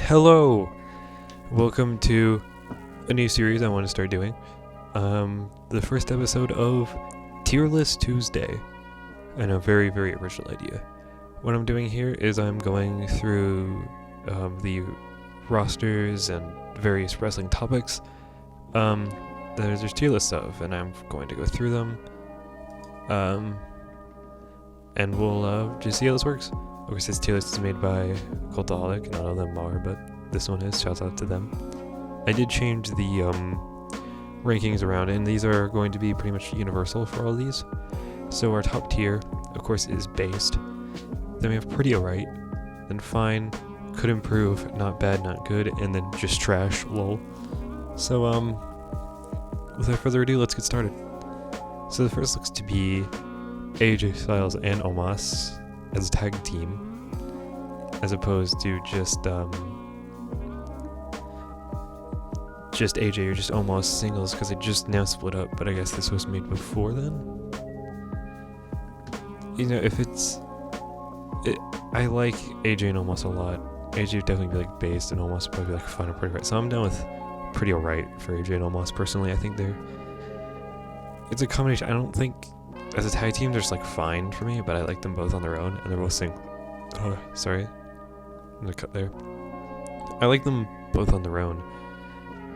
Hello! Welcome to a new series I want to start doing. The first episode of Tier List Tuesday. And a very, very original idea. What I'm doing here is I'm going through the rosters and various wrestling topics that there's tier lists of, and I'm going to go through them. And we'll just see how this works. Of course, this tier list is made by Cultaholic. Not all of them are, but this one is. Shouts out to them. I did change the rankings around, and these are going to be pretty much universal for all of these. So our top tier, of course, is based. Then we have pretty alright. Then fine, could improve, not bad, not good, and then just trash, lol. So without further ado, let's get started. So the first looks to be AJ Styles and Omos as a tag team, as opposed to just AJ or just Omos singles, because they just now split up. But I guess this was made before then. You know, if I like AJ and Omos a lot. AJ would definitely be like based, and Omos would probably be like fun or pretty right. So I'm down with pretty alright for AJ and Omos personally. I think it's a combination. I don't think as a tag team they're just like fine for me, but I like them both on their own, and they're both oh, sorry, I'm gonna cut there. I like them both on their own.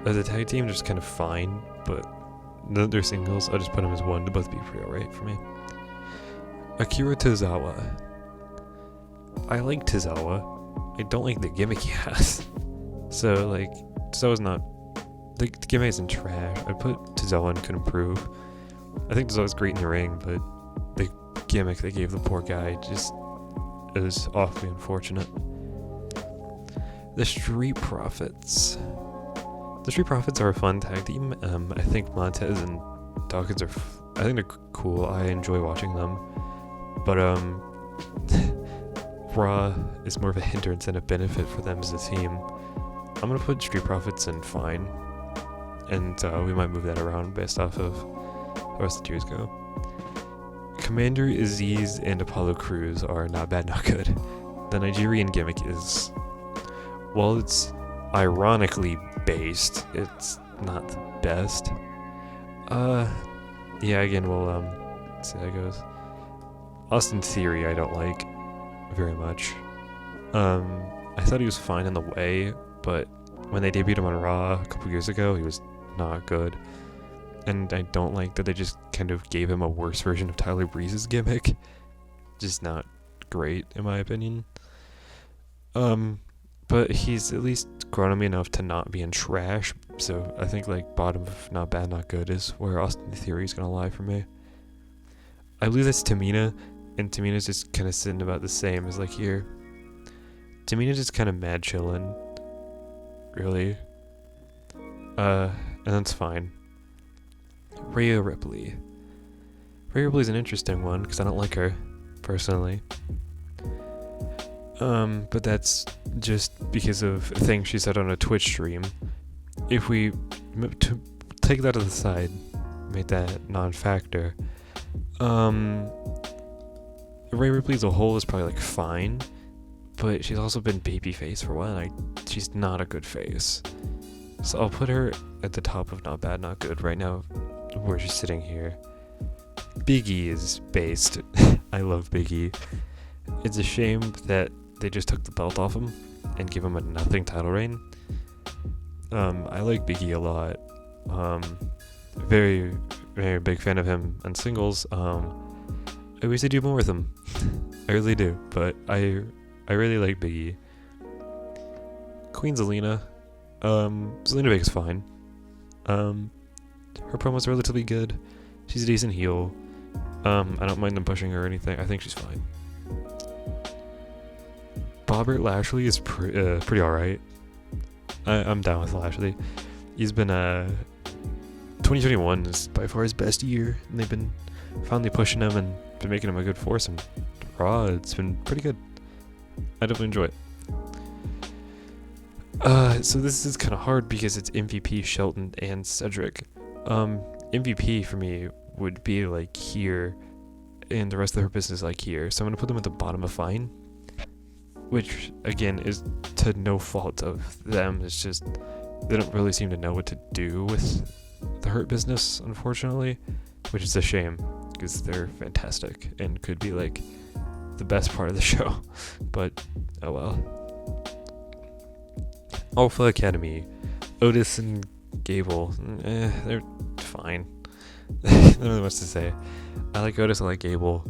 As a tag team, they're just kind of fine, but they're singles. I'll just put them as one to both be pretty alright for me. Akira Tozawa. I like Tozawa. I don't like the gimmick he has. So like, Tozawa's not, the gimmick isn't trash. I put Tozawa and could improve. I think Tozawa's great in the ring, but the gimmick they gave the poor guy just is awfully unfortunate. The Street Profits. The Street Profits are a fun tag team. I think Montez and Dawkins I think they're cool. I enjoy watching them. But Raw is more of a hindrance than a benefit for them as a team. I'm gonna put Street Profits in fine, and we might move that around based off of how the rest of the tiers go. Commander Aziz and Apollo Crews are not bad, not good. The Nigerian gimmick is, while it's ironically based, it's not the best. Yeah, again, we'll see how it goes. Austin Theory I don't like very much. I thought he was fine in the way, but when they debuted him on Raw a couple years ago, he was not good. And I don't like that they just kind of gave him a worse version of Tyler Breeze's gimmick. Just not great, in my opinion. But he's at least grown on me enough to not be in trash, so I think like bottom of not bad, not good is where Austin Theory is gonna lie for me. I believe that's Tamina, and Tamina's just kind of sitting about the same as like here. Tamina's just kind of mad chillin', really. And that's fine. Rio Ripley. Rio Ripley's an interesting one, because I don't like her, personally. But that's just because of a thing she said on a Twitch stream. If we take that to the side, make that non-factor, Ray Ripley as a whole is probably like fine, but she's also been babyface for a while, and she's not a good face. So I'll put her at the top of not bad, not good right now, where she's sitting here. Big E is based. I love Big E. It's a shame that they just took the belt off him and give him a nothing title reign. I like Big E a lot. Very, very big fan of him on singles. I wish they do more with him. I really do, but I really like Big E. Queen Zelina. Zelina Vega's fine. Her promo's relatively good. She's a decent heel. I don't mind them pushing her or anything. I think she's fine. Bobbert Lashley is pretty alright. I'm down with Lashley. He's been 2021 is by far his best year, and they've been finally pushing him and been making him a good force, and Raw, it's been pretty good. I definitely enjoy it. So this is kind of hard because it's MVP, Shelton, and Cedric. MVP for me would be like here, and the rest of her business like here. So I'm gonna put them at the bottom of fine. which again is to no fault of them. It's just they don't really seem to know what to do with the Hurt Business, unfortunately, which is a shame because they're fantastic and could be like the best part of the show. But oh well. Alpha Academy, Otis and Gable, they're fine. Not really much to say. I like Otis, I like Gable.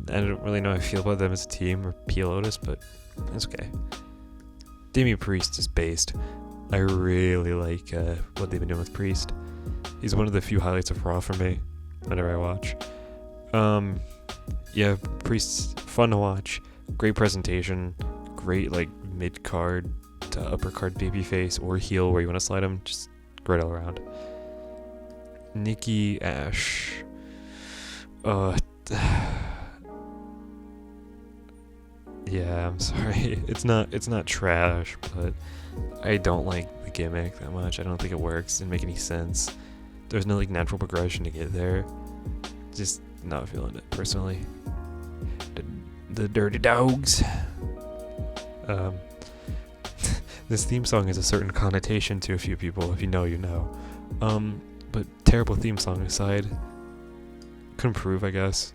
I don't really know how I feel about them as a team or Peel Otis, but it's okay. Damian Priest is based. I really like what they've been doing with Priest. He's one of the few highlights of Raw for me whenever I watch. Yeah, Priest's fun to watch. Great presentation. Great like mid-card to upper-card babyface or heel where you want to slide him. Just great all around. Nikki Ash. Yeah, I'm sorry. It's not trash, but I don't like the gimmick that much. I don't think it works. Didn't make any sense. There's no like natural progression to get there. Just not feeling it personally. The Dirty Dogs. This theme song has a certain connotation to a few people. If you know, you know. But terrible theme song aside, could improve, I guess.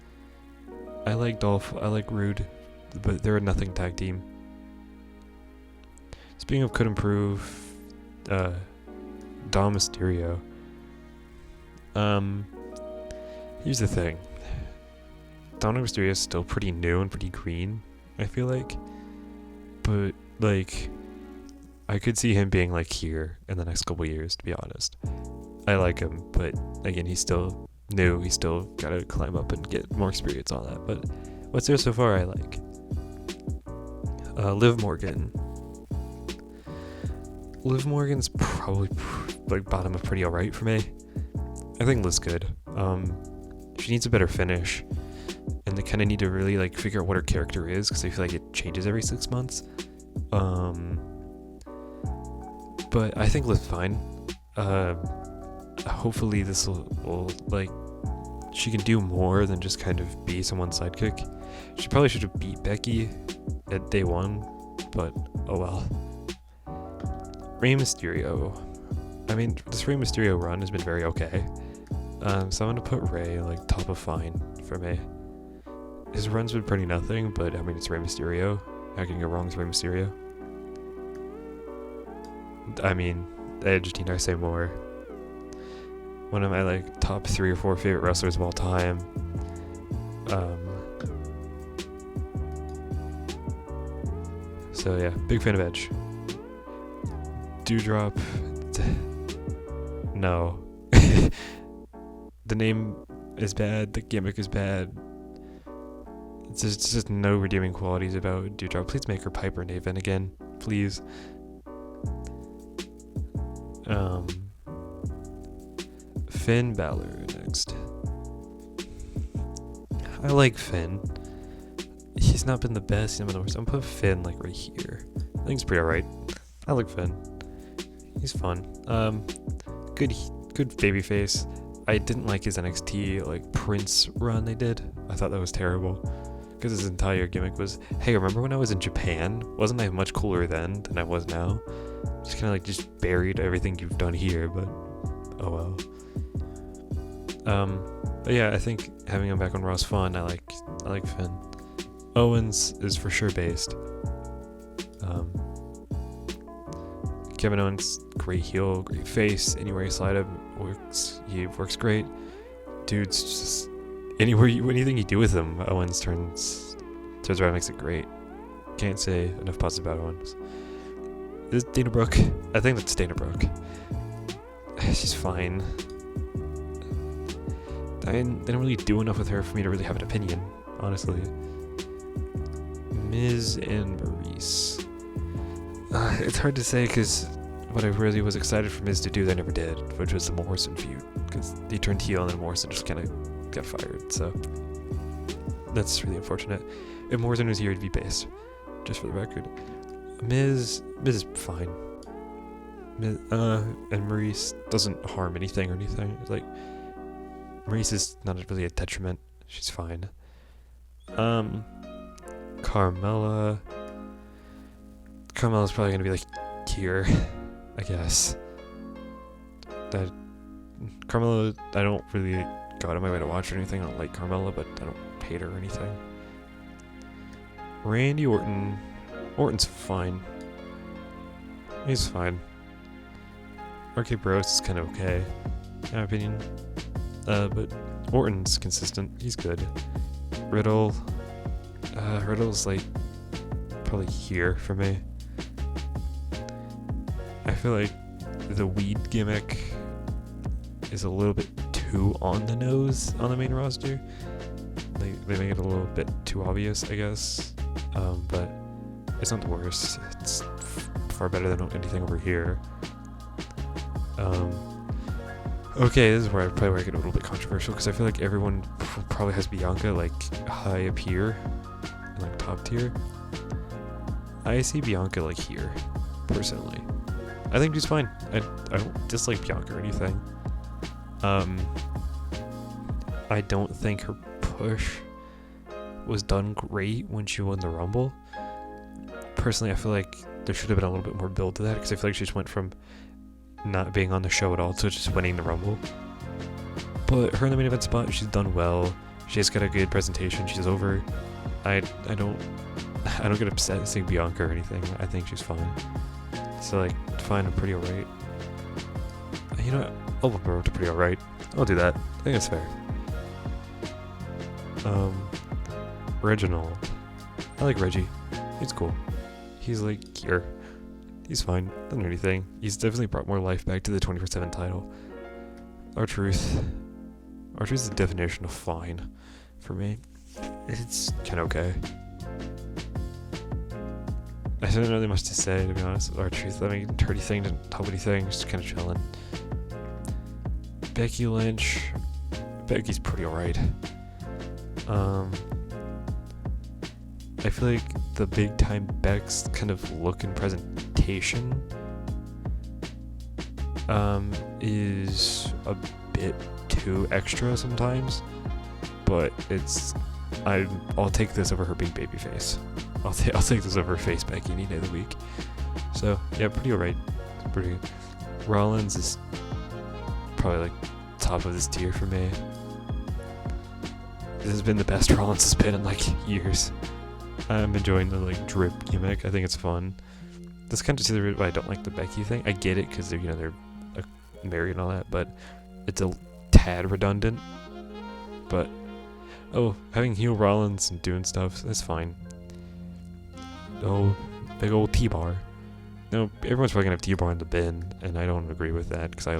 I like Dolph. I like Rude, but they're a nothing tag team. Speaking of could improve, Dom Mysterio. Here's the thing. Dominic Mysterio is still pretty new and pretty green, I feel like. But, like, I could see him being, like, here in the next couple years, to be honest. I like him, but, again, he's still new. He's still gotta climb up and get more experience on that. But what's there so far I like? Liv Morgan. Liv Morgan's probably, like, bottom of pretty alright for me. I think Liv's good. She needs a better finish. And they kind of need to really like figure out what her character is because I feel like it changes every 6 months. But I think Liv's fine. Hopefully this will like she can do more than just kind of be someone's sidekick. She probably should have beat Becky at day 1, but oh well. Rey Mysterio. I mean, this Rey Mysterio run has been very okay. So I'm gonna put Rey like top of fine for me. His run's been pretty nothing, but I mean it's Rey Mysterio. How can you go wrong with Rey Mysterio? I mean, I just need to say more. One of my like top 3 or 4 favorite wrestlers of all time. So yeah, big fan of Edge. Dewdrop. No. The name is bad, the gimmick is bad. It's just no redeeming qualities about Dewdrop. Please make her Piper Niven again, please. Finn Balor next. I like Finn. He's not been the best, he's not been the worst. I'm gonna put Finn like right here. I think he's pretty alright. I like Finn. He's fun. Good babyface. I didn't like his NXT like Prince run they did. I thought that was terrible. Because his entire gimmick was, hey, remember when I was in Japan? Wasn't I much cooler then than I was now? Just kind of like just buried everything you've done here, but oh well. But yeah, I think having him back on Raw's fun. I like Finn. Owens is for sure based. Kevin Owens, great heel, great face. Anywhere you slide him, he works great. Dude's just anything you do with him, Owens turns around, makes it great. Can't say enough positive about Owens. Is it Dana Brooke? I think that's Dana Brooke. She's fine. They didn't really do enough with her for me to really have an opinion, honestly. Miz and Maurice. It's hard to say because what I really was excited for Miz to do, they never did, which was the Morrison feud. Because he turned heel and then Morrison just kind of got fired, so that's really unfortunate. If Morrison was here, he'd be based, just for the record. Miz is fine. And Maurice doesn't harm anything or anything. It's like, Maurice is not really a detriment. She's fine. Carmella. Carmella's probably gonna be like here, I guess. That Carmella, I don't really go out of my way to watch or anything. I don't like Carmella, but I don't hate her or anything. Randy Orton. Orton's fine. He's fine. RK Bros is kind of okay, in my opinion. But Orton's consistent. He's good. Riddle. Riddle's like probably here for me. I feel like the weed gimmick is a little bit too on the nose on the main roster. They make it a little bit too obvious, I guess. But it's not the worst. It's far better than anything over here. Okay, this is where I probably get a little bit controversial because I feel like everyone probably has Bianca like high up here and like top tier. I see Bianca like here, personally. I think she's fine. I don't dislike Bianca or anything. I don't think her push was done great when she won the Rumble. Personally, I feel like there should have been a little bit more build to that because I feel like she just went from not being on the show at all to just winning the Rumble. But her in the main event spot, she's done well. She's got a good presentation. She's over. I don't get upset seeing Bianca or anything. I think she's fine. So like, fine and pretty alright. You know what? I'll bump her up to pretty alright. I'll do that. I think that's fair. Reginald. I like Reggie. He's cool. He's like here. He's fine. Doesn't do anything. He's definitely brought more life back to the 24/7 title. R-Truth. R-Truth is the definition of fine for me. It's kind of okay. I didn't really much to say, to be honest, with R-Truth. I mean, dirty thing didn't help anything. Just kind of chilling. Becky Lynch. Becky's pretty alright. I feel like the big time Beck's kind of look and presentation is a bit too extra sometimes, but I'll take this over her being babyface. I'll take this over face Becky any day of the week. So yeah, pretty alright. Pretty good. Rollins is probably like top of this tier for me. This has been the best Rollins has been in like years. I'm enjoying the like drip gimmick. I think it's fun. This kind of see the reason why I don't like the Becky thing. I get it because they're married and all that, but it's a tad redundant. But having heel Rollins and doing stuff, that's fine. Oh, big old T-bar. No, everyone's probably gonna have T-bar in the bin, and I don't agree with that because I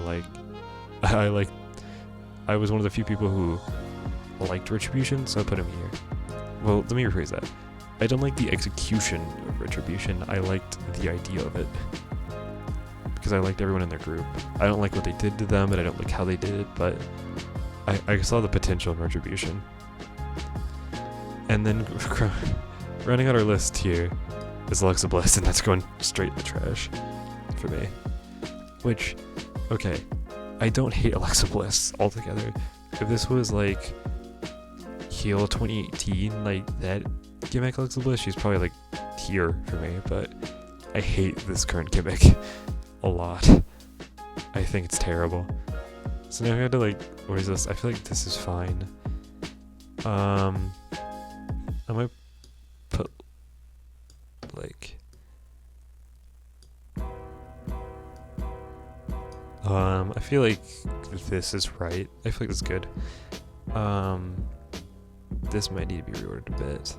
was one of the few people who liked Retribution, so I put him here. Well, let me rephrase that. I don't like the execution of Retribution. I liked the idea of it because I liked everyone in their group. I don't like what they did to them, and I don't like how they did it, but I saw the potential in Retribution. And then running out our list here is Alexa Bliss, and that's going straight in the trash for me. Which, okay, I don't hate Alexa Bliss altogether. If this was like heel 2018, like that gimmick Alexa Bliss, she's probably like here for me, but I hate this current gimmick a lot. I think it's terrible. So now I had to like, what is this? I feel like this is fine. I might put like I feel like this is right. I feel like this is good. This might need to be reordered a bit.